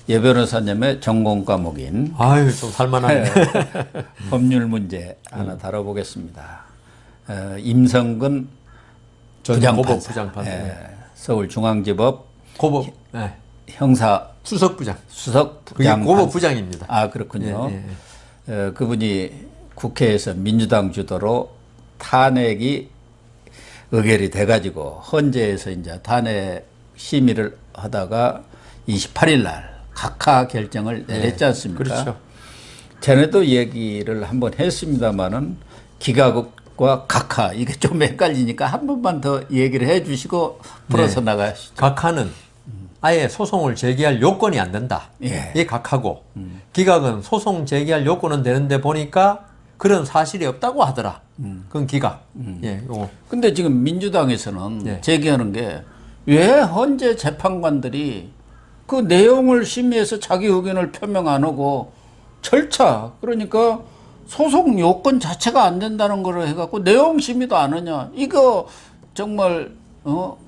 예 변호사님의 전공 과목인 아유, 좀 살만하네. 법률 문제 하나 다뤄보겠습니다. 임성근 고법 부장판사. 서울중앙지법 고법 네. 형사 수석부장. 그게 수석부장. 고법 부장입니다. 아, 그렇군요. 예, 예. 그분이 국회에서 민주당 주도로 탄핵이 의결이 돼가지고 헌재에서 이제 탄핵 심의를 하다가 28일 날 각하 결정을 내렸지 않습니까? 그렇죠. 전에도 얘기를 한번 했습니다만은 기각과 각하 이게 좀 헷갈리니까 한 번만 더 얘기를 해 주시고 풀어서 나가시죠. 각하는 아예 소송을 제기할 요건이 안 된다. 예. 이게 각하고 기각은 소송 제기할 요건은 되는데 보니까 그런 사실이 없다고 하더라. 그건 기각. 예, 요거. 근데 지금 민주당에서는 예. 제기하는 게 왜 헌재 재판관들이 그 내용을 심의해서 자기 의견을 표명 안 하고 절차 그러니까 소송 요건 자체가 안 된다는 걸 해갖고 내용 심의도 안 하냐 이거 정말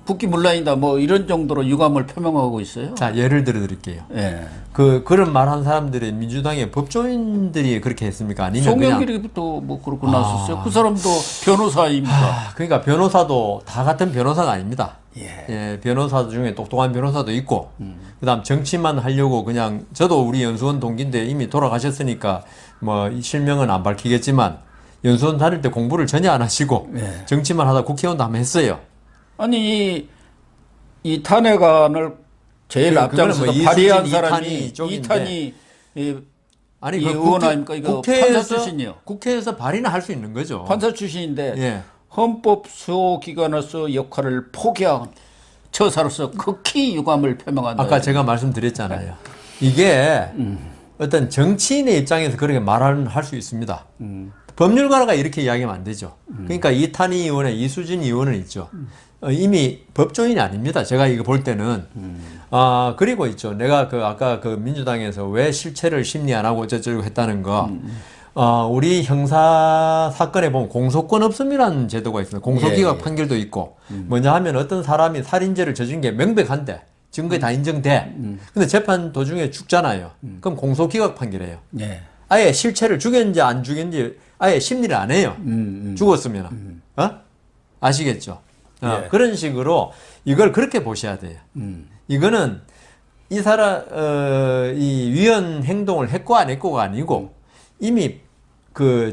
국기문란이다 뭐 이런 정도로 유감을 표명하고 있어요. 자, 예를 들어 드릴게요. 예. 그런 말 한 사람들이 민주당의 법조인들이 그렇게 했습니까? 아니면 송영길이부터 뭐 그렇고 나섰어요. 그 사람도 변호사입니다. 그러니까 변호사도 다 같은 변호사가 아닙니다. 예. 예, 변호사 중에 똑똑한 변호사도 있고, 그다음 정치만 하려고 그냥 저도 우리 연수원 동기인데 이미 돌아가셨으니까 뭐 실명은 안 밝히겠지만 연수원 다닐 때 공부를 전혀 안 하시고 예. 정치만 하다 국회의원도 한번 했어요. 아니 이 탄핵안을 제일 앞장서서 뭐 발의한 이수진, 사람이 이탄희 쪽인데. 이탄희 아니 이 그 의원 아닙니까? 이거 판사 출신이요. 국회에서 발의는 할 수 있는 거죠. 판사 출신인데 예. 헌법 수호기관으로서 역할을 포기한 처사로서 극히 유감을 표명한다. 아까 제가 말씀드렸잖아요. 이게 어떤 정치인의 입장에서 그렇게 말할 수 있습니다. 법률가가 이렇게 이야기하면 안 되죠. 그러니까 이탄희 의원의 이수진 의원은 있죠. 이미 법조인이 아닙니다. 제가 이거 볼 때는. 그리고 있죠. 내가 아까 민주당에서 왜 실체를 심리 안 하고 어쩌고 했다는 거. 우리 형사 사건에 보면 공소권 없음이라는 제도가 있습니다. 공소기각 예. 판결도 있고. 뭐냐 하면 어떤 사람이 살인죄를 저지른 게 명백한데 증거에 다 인정돼. 근데 재판 도중에 죽잖아요. 그럼 공소기각 판결해요. 예. 아예 실체를 죽였는지 안 죽였는지 아예 심리를 안 해요. 죽었으면. 아시겠죠? 예. 그런 식으로 이걸 그렇게 보셔야 돼요. 이거는 이 사람, 이 위헌 행동을 했고 안 했고가 아니고 이미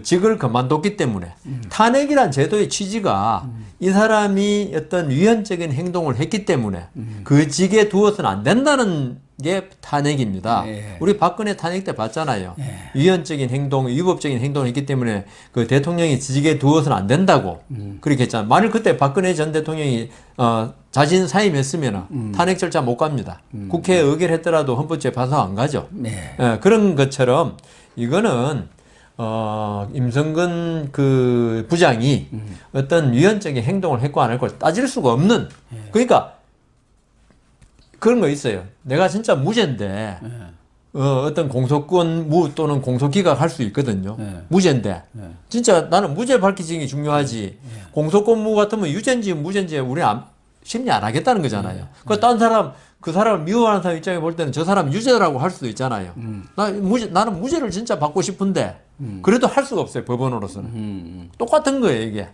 직을 그만뒀기 때문에 탄핵이란 제도의 취지가 이 사람이 어떤 위헌적인 행동을 했기 때문에 그 직에 두어서는 안 된다는 게 탄핵입니다. 예. 우리 박근혜 탄핵 때 봤잖아요. 예. 위헌적인 행동, 위법적인 행동을 했기 때문에 그 대통령이 직에 두어서는 안 된다고 그렇게 했잖아요. 만일 그때 박근혜 전 대통령이 자진 사임했으면 탄핵 절차 못 갑니다. 국회에 의결했더라도 헌법재판소 안 가죠. 네. 그런 것처럼 이거는 임성근 부장이 어떤 위헌적인 행동을 했고 안 했고 따질 수가 없는. 그러니까 그런 거 있어요. 내가 진짜 무죄인데 어떤 공소권 또는 공소기각 할 수 있거든요. 무죄인데 진짜 나는 무죄 밝히는 게 중요하지. 공소권 무 같으면 유죄인지 무죄인지 우리 심리 안 하겠다는 거잖아요. 그 사람을 미워하는 사람 입장에 볼 때는 저 사람 유죄라고 할 수도 있잖아요. 나는 무죄를 진짜 받고 싶은데 그래도 할 수가 없어요. 법원으로서는. 똑같은 거예요, 이게.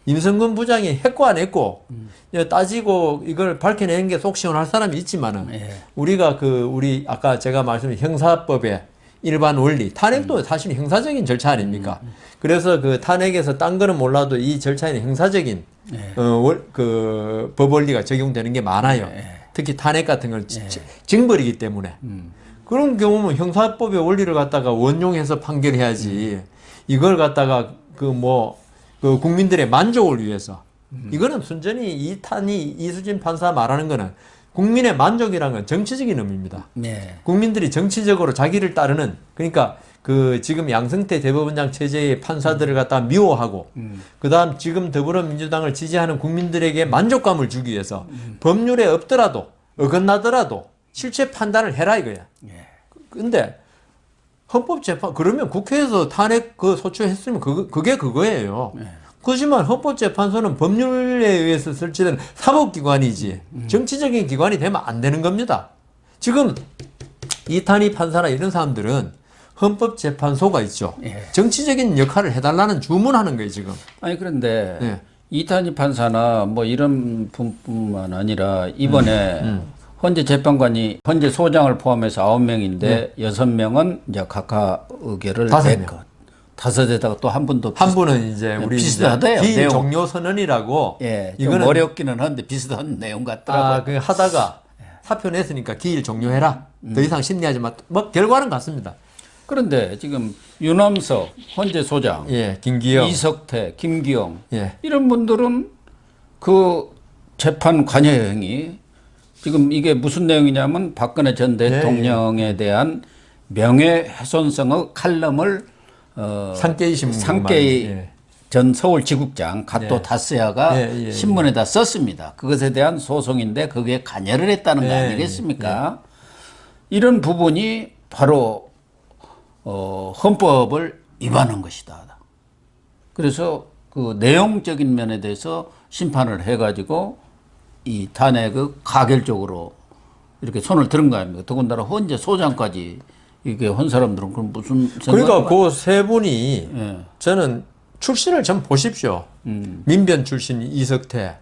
임성근 부장이 했고 안 했고 따지고 이걸 밝혀내는 게 속 시원할 사람이 있지만은 우리가 우리 아까 제가 말씀드린 형사법의 일반 원리, 탄핵도 사실 형사적인 절차 아닙니까? 그래서 탄핵에서 딴 거는 몰라도 이 절차에는 형사적인 법 원리가 적용되는 게 많아요. 특히 탄핵 같은 걸 징벌이기 때문에. 그런 경우는 형사법의 원리를 갖다가 원용해서 판결해야지. 이걸 갖다가 국민들의 만족을 위해서. 이거는 순전히 이수진 판사 말하는 거는 국민의 만족이라는 건 정치적인 의미입니다. 네. 국민들이 정치적으로 자기를 따르는, 그러니까 지금 양승태 대법원장 체제의 판사들을 갖다 미워하고, 그 다음 지금 더불어민주당을 지지하는 국민들에게 만족감을 주기 위해서 법률에 없더라도, 어긋나더라도 실체 판단을 해라 이거야. 근데 헌법재판, 그러면 국회에서 탄핵 소추했으면 그게 그거예요. 그렇지만 헌법재판소는 법률에 의해서 설치된 사법기관이지 정치적인 기관이 되면 안 되는 겁니다. 지금 이탄희 판사나 이런 사람들은 헌법재판소가 있죠. 예. 정치적인 역할을 해달라는 주문하는 거예요, 지금. 아니 그런데 예. 이탄희 판사나 뭐 이런 분뿐만 아니라 이번에 헌재 재판관이 헌재 소장을 포함해서 9명인데 6명은 이제 각하 의결을 다섯 명. 냈고 다섯에다가 또 한 분도 한 분은 이제 우리 비슷하대요. 기일 내용. 종료 선언이라고. 예, 좀 이거는 어렵기는 한데 비슷한 내용 같더라고요. 그 하다가 사표 냈으니까 기일 종료해라. 더 이상 심리하지 마. 뭐 결과는 같습니다. 그런데 지금 윤엄석 헌재 소장, 예, 김기영. 이석태, 김기영 예. 이런 분들은 그 재판 관여 행위 지금 이게 무슨 내용이냐면 박근혜 전 대통령에 대한 명예훼손성의 칼럼을 상케이 신문. 상케이 예. 전 서울지국장 갓도 예. 다스야가 예. 신문에다 썼습니다. 그것에 대한 소송인데 거기에 관여를 했다는 거 예. 아니겠습니까? 이런 부분이 바로 헌법을 위반한 것이다. 그래서 그 내용적인 면에 대해서 심판을 해가지고 이 탄핵의 가결적으로 이렇게 손을 들은 거 아닙니까? 더군다나 헌재 소장까지 이게 한 사람들은 그럼 무슨 그러니까 그 세 분이 예. 저는 출신을 좀 보십시오. 민변 출신 이석태,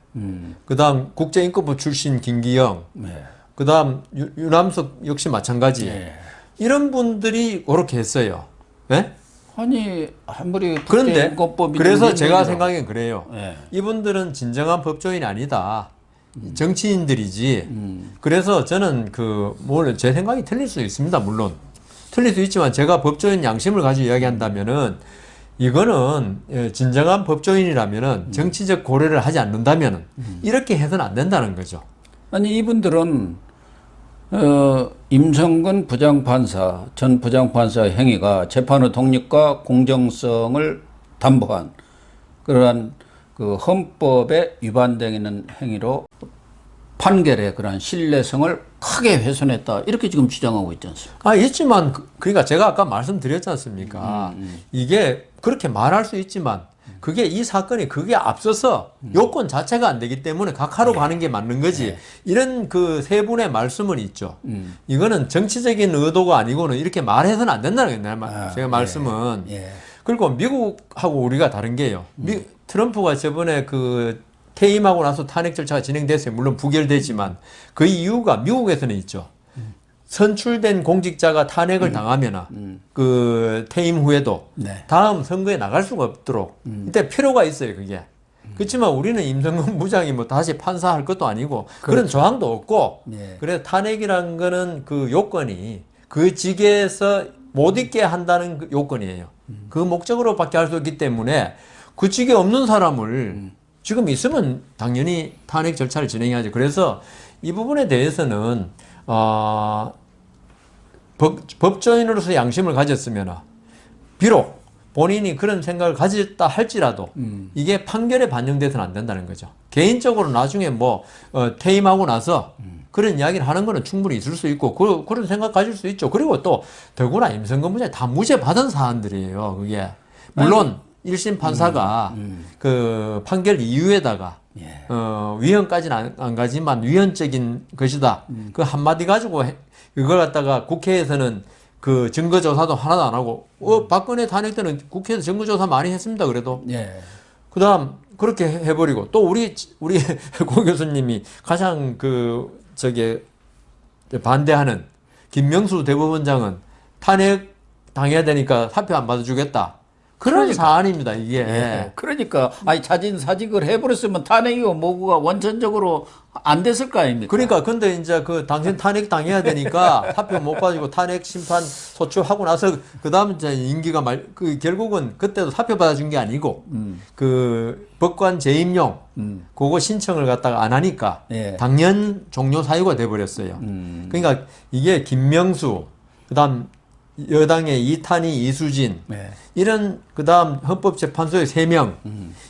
그다음 국제인권부 출신 김기영, 네. 그다음 유남석 역시 마찬가지. 예. 이런 분들이 그렇게 했어요. 예? 아니 아무리 그런데 국제인권법이 그래서 좀 제가 힘들더라고. 생각엔 그래요. 예. 이분들은 진정한 법조인이 아니다. 정치인들이지. 그래서 저는 물론 제 생각이 틀릴 수 있습니다. 물론 틀릴 수 있지만 제가 법조인 양심을 가지고 이야기한다면은 이거는 진정한 법조인이라면은 정치적 고려를 하지 않는다면은 이렇게 해서는 안 된다는 거죠. 아니 이분들은 임성근 부장판사 전 부장판사의 행위가 재판의 독립과 공정성을 담보한 그러한 그 헌법에 위반되는 행위로 판결의 그러한 신뢰성을 크게 훼손했다 이렇게 지금 주장하고 있지 않습니까? 있지만 그러니까 제가 아까 말씀드렸지 않습니까? 이게 그렇게 말할 수 있지만 그게 이 사건이 그게 앞서서 요건 자체가 안 되기 때문에 각하로 가는 게 맞는 거지. 이런 그 세 분의 말씀은 있죠. 이거는 정치적인 의도가 아니고는 이렇게 말해서는 안 된다는 거예요. 제가 말씀은. 예. 그리고 미국하고 우리가 다른 게요. 트럼프가 저번에 퇴임하고 나서 탄핵 절차가 진행됐어요. 물론 부결되지만 그 이유가 미국에서는 있죠. 선출된 공직자가 탄핵을 당하면 그 퇴임 후에도 네. 다음 선거에 나갈 수가 없도록 이때 필요가 있어요. 그게. 그렇지만 우리는 임성근 부장이 뭐 다시 판사할 것도 아니고 그런 조항도 없고 예. 그래서 탄핵이라는 거는 그 요건이 그 직에서 못 있게 한다는 그 요건이에요. 그 목적으로밖에 할 수 없기 때문에 그 직에 없는 사람을 지금 있으면 당연히 탄핵 절차를 진행해야죠. 그래서 이 부분에 대해서는 법조인으로서 양심을 가졌으면 비록 본인이 그런 생각을 가졌다 할지라도 이게 판결에 반영돼서는 안 된다는 거죠. 개인적으로 나중에 퇴임하고 나서 그런 이야기를 하는 거는 충분히 있을 수 있고 그런 생각 가질 수 있죠. 그리고 또 더구나 임성근 부장이 다 무죄 받은 사안들이에요. 그게 물론 1심 판사가 그 판결 이유에다가 예. 위헌까지는 안 가지만 위헌적인 것이다. 그 한마디 가지고 이걸 갖다가 국회에서는 그 증거조사도 하나도 안 하고 박근혜 탄핵 때는 국회에서 증거조사 많이 했습니다. 그래도 예. 그다음 그렇게 해버리고 또 우리 고 교수님이 가장 반대하는 김명수 대법원장은 탄핵 당해야 되니까 사표 안 받아주겠다. 그런 사안입니다, 이게. 예. 그러니까 자진 사직을 해버렸으면 탄핵이고 뭐고가 원천적으로 안 됐을 거 아닙니까? 그러니까 근데 이제 당신 탄핵 당해야 되니까 사표 못 받고 탄핵 심판 소추하고 나서 그다음 이제 임기가 결국은 그때도 사표 받아준 게 아니고 그 법관 재임용 그거 신청을 갖다가 안 하니까 예. 당연 종료 사유가 돼 버렸어요. 그러니까 이게 김명수 그다음 여당의 이탄희, 이수진 네. 이런 그다음 헌법재판소의 3명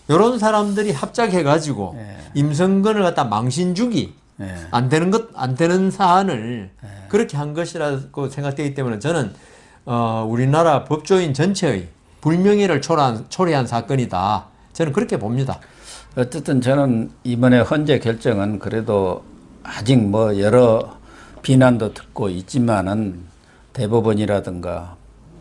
이런 사람들이 합작해가지고 임성근을 갖다 망신 주기 안 되는 사안을 그렇게 한 것이라고 생각되기 때문에 저는 우리나라 법조인 전체의 불명예를 초래한 사건이다. 저는 그렇게 봅니다. 어쨌든 저는 이번에 헌재 결정은 그래도 아직 여러 비난도 듣고 있지만은 대법원이라든가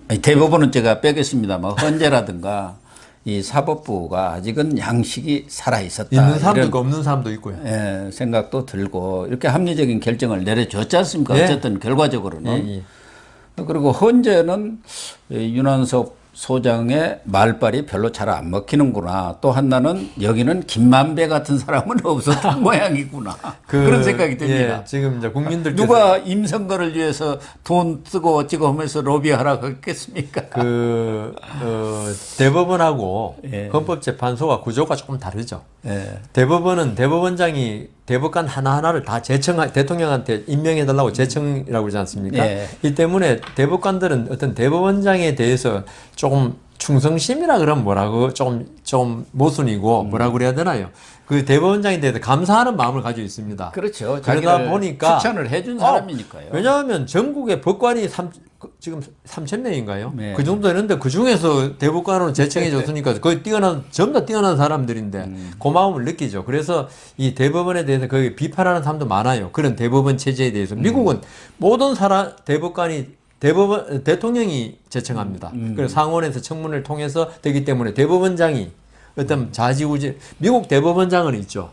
아니, 대법원은 제가 빼겠습니다만 헌재라든가 이 사법부가 아직은 양식이 살아 있었다. 있는 사람도 이런 있고 없는 사람도 있고요. 예, 생각도 들고 이렇게 합리적인 결정을 내려줬지 않습니까? 예. 어쨌든 결과적으로는. 예, 예. 그리고 헌재는 윤한석 소장의 말발이 별로 잘 안 먹히는구나. 또 하나는 여기는 김만배 같은 사람은 없었던 모양이구나. 그런 생각이 듭니다. 예, 지금 이제 국민들께서 누가 임선거를 위해서 돈 쓰고 어찌고 하면서 로비하라고 했겠습니까? 대법원하고 예. 헌법재판소가 구조가 조금 다르죠. 예. 대법원은 대법원장이 대법관 하나하나를 다 대통령한테 임명해달라고 제청이라고 그러지 않습니까? 예. 이 때문에 대법관들은 어떤 대법원장에 대해서 조금 충성심이라 그러면 뭐라고 좀 모순이고 뭐라고 그래야 되나요? 그 대법원장에 대해서 감사하는 마음을 가지고 있습니다. 그렇죠. 그러다 자기를 보니까 추천을 해준 사람이니까요. 왜냐하면 전국에 법관이 지금 3,000명인가요? 네. 그 정도 되는데 그 중에서 대법관으로 제청해 줬으니까 거의 전부 다 뛰어난 사람들인데 고마움을 느끼죠. 그래서 이 대법원에 대해서 거의 비판하는 사람도 많아요. 그런 대법원 체제에 대해서. 미국은 모든 대법관이 대통령이 제청합니다. 그래서 상원에서 청문회를 통해서 되기 때문에 대법원장이 어떤 좌지우지, 미국 대법원장은 있죠.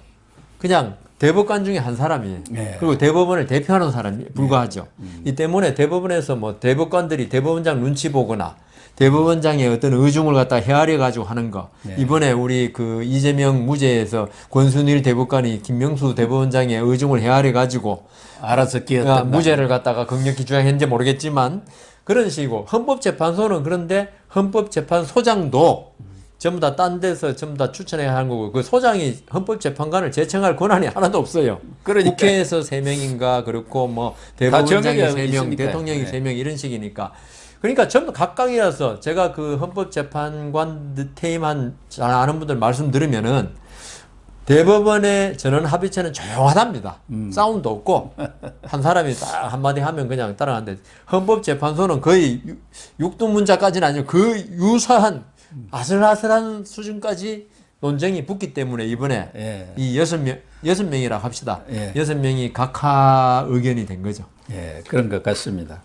그냥 대법관 중에 한 사람이에요. 네. 그리고 대법원을 대표하는 사람이 불과하죠. 이 때문에 대법원에서 뭐 대법관들이 대법원장 눈치 보거나 대법원장의 어떤 의중을 갖다 헤아려 가지고 하는 거. 네. 이번에 우리 그 이재명 무죄에서 권순일 대법관이 김명수 대법원장의 의중을 헤아려 가지고 알아서 끼었던 무죄를 갖다가 강력히 주장했는지 모르겠지만 그런 식이고 헌법재판소는 그런데 헌법재판소장도 전부 다 딴 데서 전부 다 추천해야 하는 거고 그 소장이 헌법재판관을 제청할 권한이 하나도 없어요. 그러니까요. 국회에서 3명인가 그렇고 뭐 다 대법원장이 정해져 3명, 있으니까요. 대통령이 네. 3명 이런 식이니까 그러니까 전부 각각이라서 제가 그 헌법재판관 퇴임한 잘 아는 분들 말씀 들으면은 대법원의 전원 합의체는 조용하답니다. 사운드 없고 한 사람이 딱 한마디 하면 그냥 따라가는데 헌법재판소는 거의 육두문자까지는 아니고 그 유사한 아슬아슬한 수준까지 논쟁이 붙기 때문에 이번에 예. 이 6명이라고 합시다. 예. 6명이 각하 의견이 된 거죠. 예, 그런 것 같습니다.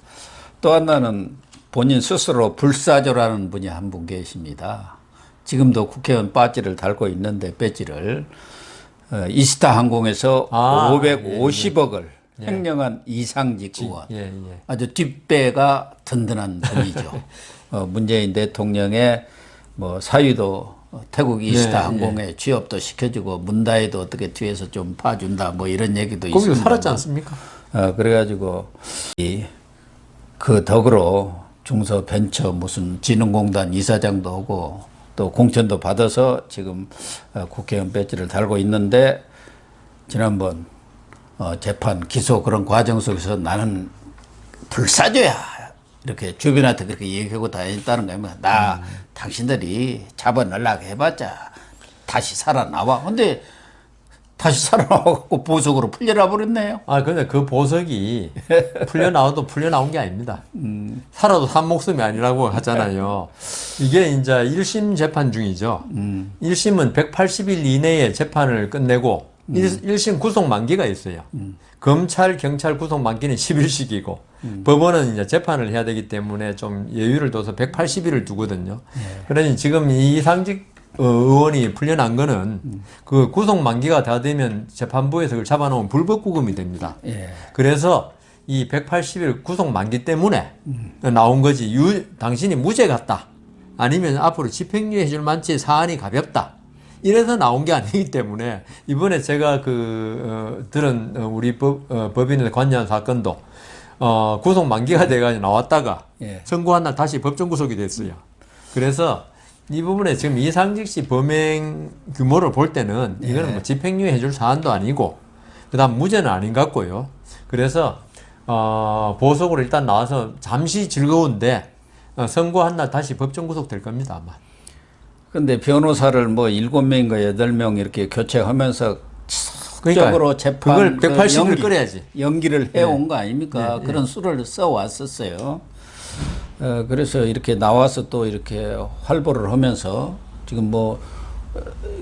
또 하나는 본인 스스로 불사조라는 분이 한 분 계십니다. 지금도 국회의원 배지를 달고 있는데 배지를 이스타 항공에서 550억을 횡령한 이상직 의원. 예, 예. 아주 뒷배가 든든한 분이죠. 문재인 대통령의 뭐 사위도 태국 이스타 예, 항공에 취업도 시켜주고 문다에도 어떻게 뒤에서 좀 봐준다 뭐 이런 얘기도 거기서 있습니다. 살았지 않습니까? 그래가지고 그 덕으로 중소벤처 무슨 진흥공단 이사장도 하고 또 공천도 받아서 지금 국회의원 배지를 달고 있는데 지난번 재판 기소 그런 과정 속에서 나는 불사조야 이렇게 주변한테 그렇게 얘기하고 다녔다는 거예요. 나 당신들이 잡아넣으려고 해봤자 다시 살아나와. 근데 다시 살아나와갖고 보석으로 풀려나 버렸네요. 근데 그 보석이 풀려나와도 풀려나온 게 아닙니다. 살아도 산 목숨이 아니라고 하잖아요. 이게 이제 1심 재판 중이죠. 1심은 180일 이내에 재판을 끝내고 1심 구속 만기가 있어요. 검찰, 경찰 구속 만기는 10일씩이고 법원은 이제 재판을 해야 되기 때문에 좀 여유를 둬서 180일을 두거든요. 그러니 지금 이상직 의원이 풀려난 거는 그 구속 만기가 다 되면 재판부에서 그걸 잡아놓으면 불법 구금이 됩니다. 예. 그래서 이 180일 구속 만기 때문에 나온 거지. 당신이 무죄 같다. 아니면 앞으로 집행유예 해줄 만치 사안이 가볍다. 이래서 나온 게 아니기 때문에 이번에 제가 들은 우리 법인에 관여한 사건도 구속 만기가 돼가지고 나왔다가 예. 선고한 날 다시 법정 구속이 됐어요. 그래서 이 부분에 지금 이상직 씨 범행 규모를 볼 때는 이거는 뭐 집행유예 해줄 사안도 아니고 그다음 무죄는 아닌 것 같고요. 그래서 보석으로 일단 나와서 잠시 즐거운데 선고한 날 다시 법정 구속될 겁니다 아마. 근데 변호사를 뭐 7명인가 8명 이렇게 교체하면서 적으로 재판 그걸 180일 끌어야지. 연기를 해온 거 아닙니까? 그런 수를 써왔었어요. 그래서 이렇게 나와서 또 이렇게 활보를 하면서 지금 뭐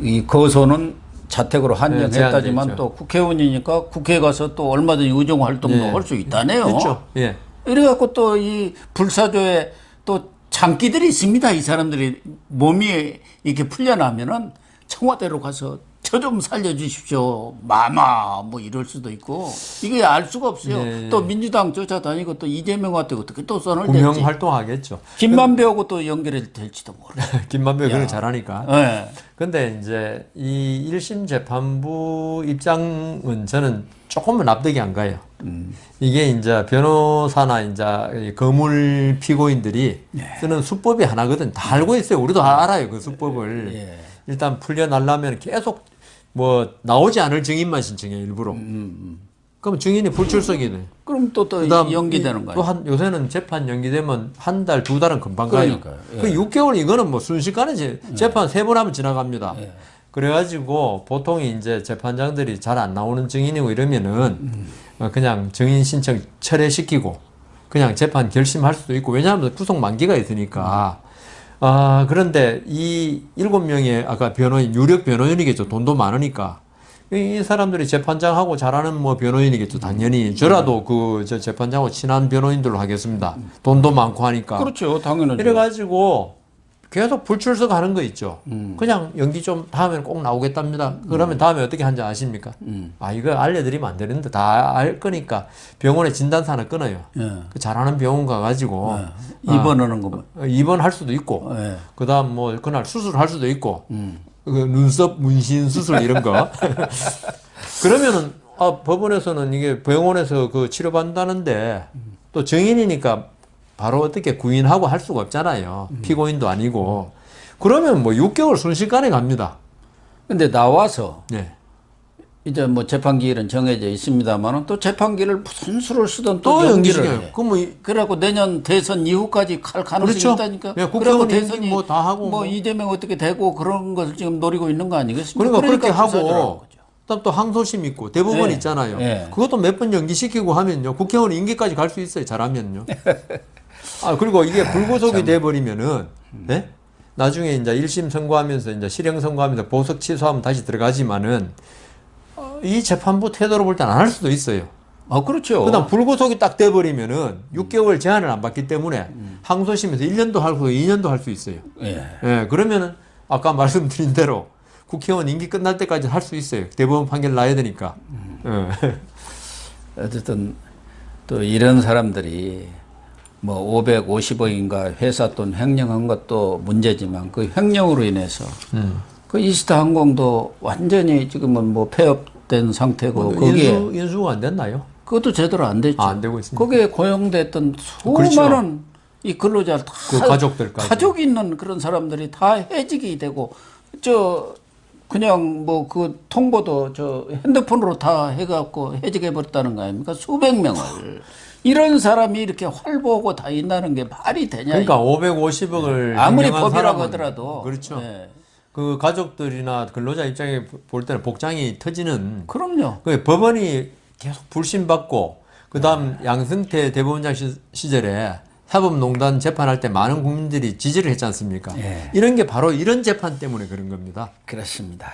이 거소는 자택으로 한정했다지만 제한돼 또 국회의원이니까 국회에 가서 또 얼마든지 의정 활동도 할 수 있다네요. 있죠. 예. 이래갖고 또 이 불사조에 또 장기들이 있습니다. 이 사람들이 몸이 이렇게 풀려나면은 청와대로 가서 저 좀 살려주십시오. 마마 뭐 이럴 수도 있고 이게 알 수가 없어요. 네. 또 민주당 쫓아다니고 또 이재명한테 어떻게 또 선을 구명 댈지. 활동하겠죠. 김만배하고 또 연결이 될지도 몰라. 김만배 그런 야. 거 잘하니까. 네. 근데 이제 이 1심 재판부 입장은 저는 조금은 납득이 안 가요. 이게 이제 변호사나 이제 거물 피고인들이 쓰는 수법이 하나거든. 다 알고 있어요. 우리도 알아요. 그 수법을. 예. 일단 풀려나려면 계속 뭐 나오지 않을 증인만 신청해 일부러. 그럼 증인이 불출석이 돼. 그럼 또 그다음 연기되는 거예요. 또 요새는 재판 연기되면 한 달, 두 달은 금방 가요. 그러니까요. 예. 그 6개월 이거는 뭐 순식간에 재판 3번 하면 지나갑니다. 예. 그래가지고 보통 이제 재판장들이 잘 안 나오는 증인이고 이러면은 그냥 증인 신청 철회시키고 그냥 재판 결심할 수도 있고 왜냐하면 구속 만기가 있으니까. 아, 그런데 이 7명의 아까 변호인, 유력 변호인이겠죠. 돈도 많으니까. 이 사람들이 재판장하고 잘하는 뭐 변호인이겠죠. 당연히. 저라도 저 재판장하고 친한 변호인들로 하겠습니다. 돈도 많고 하니까. 그렇죠. 당연하죠. 이래가지고 계속 불출석 하는 거 있죠. 그냥 연기 좀 다음에는 꼭 나오겠답니다. 그러면 다음에 어떻게 하는지 아십니까? 아, 이거 알려드리면 안 되는데 다 알 거니까 병원에 진단서 하나 끊어요. 예. 그 잘하는 병원 가가지고 입원하는 거. 입원할 수도 있고 예. 그 다음 뭐 그날 수술할 수도 있고 그 눈썹 문신 수술 이런 거 그러면은 법원에서는 이게 병원에서 그 치료받는다는데 또 증인이니까 바로 어떻게 구인하고 할 수가 없잖아요. 피고인도 아니고 그러면 뭐 6개월 순식간에 갑니다. 근데 나와서 네. 이제 뭐 재판기일은 정해져 있습니다만은 또 재판기를 무슨 수를 쓰든 또 또 연기를 연기시켜요. 해. 그럼 뭐 그래갖고 내년 대선 이후까지 갈 가능성이 그렇죠. 있다니까. 예, 그래갖고 국회의원 대선이 임기 뭐다 하고 뭐 뭐. 이재명 어떻게 되고 그런 것을 지금 노리고 있는 거 아니겠습니까? 그러니까 그렇게 수사들을 하는 하고 거죠. 그다음 또 항소심 있고 대법원 네. 있잖아요. 네. 그것도 몇 번 연기시키고 하면요. 국회의원 임기까지 갈 수 있어요. 잘하면요. 그리고 이게 불구속이 돼버리면은 네? 나중에 이제 1심 선고하면서 이제 실형 선고하면서 보석 취소하면 다시 들어가지만은 이 재판부 태도로 볼 때는 안 할 수도 있어요. 그렇죠. 그다음 불구속이 딱 돼버리면은 6개월 제한을 안 받기 때문에 항소심에서 1년도 하고 2년도 할 수 있어요. 예. 예, 그러면은 아까 말씀드린 대로 국회의원 임기 끝날 때까지 할 수 있어요. 대법원 판결 나야 되니까. 예. 어쨌든 또 이런 사람들이 뭐 550억인가 회사 돈 횡령한 것도 문제지만 그 횡령으로 인해서 그 이스타 항공도 완전히 지금은 뭐 폐업된 상태고 거기에 인수가 안 됐나요? 그것도 제대로 안 됐죠. 안 되고 있습니다. 거기에 고용됐던 그렇죠. 수많은 이 근로자 다 그 가족들까지. 가족 있는 그런 사람들이 다 해직이 되고 그냥 뭐 그 통보도 핸드폰으로 다 해갖고 해직해 버렸다는 거 아닙니까? 수백 명을 이런 사람이 이렇게 활보고 다닌다는 게 말이 되냐? 그러니까 550억을 아무리 횡령한 법이라고 사람은 하더라도 그렇죠. 예. 그 가족들이나 근로자 입장에 볼 때는 복장이 터지는 그럼요. 그 법원이 계속 불신받고 그다음 양승태 대법원장 시절에 사법농단 재판할 때 많은 국민들이 지지를 했지 않습니까? 예. 이런 게 바로 이런 재판 때문에 그런 겁니다. 그렇습니다.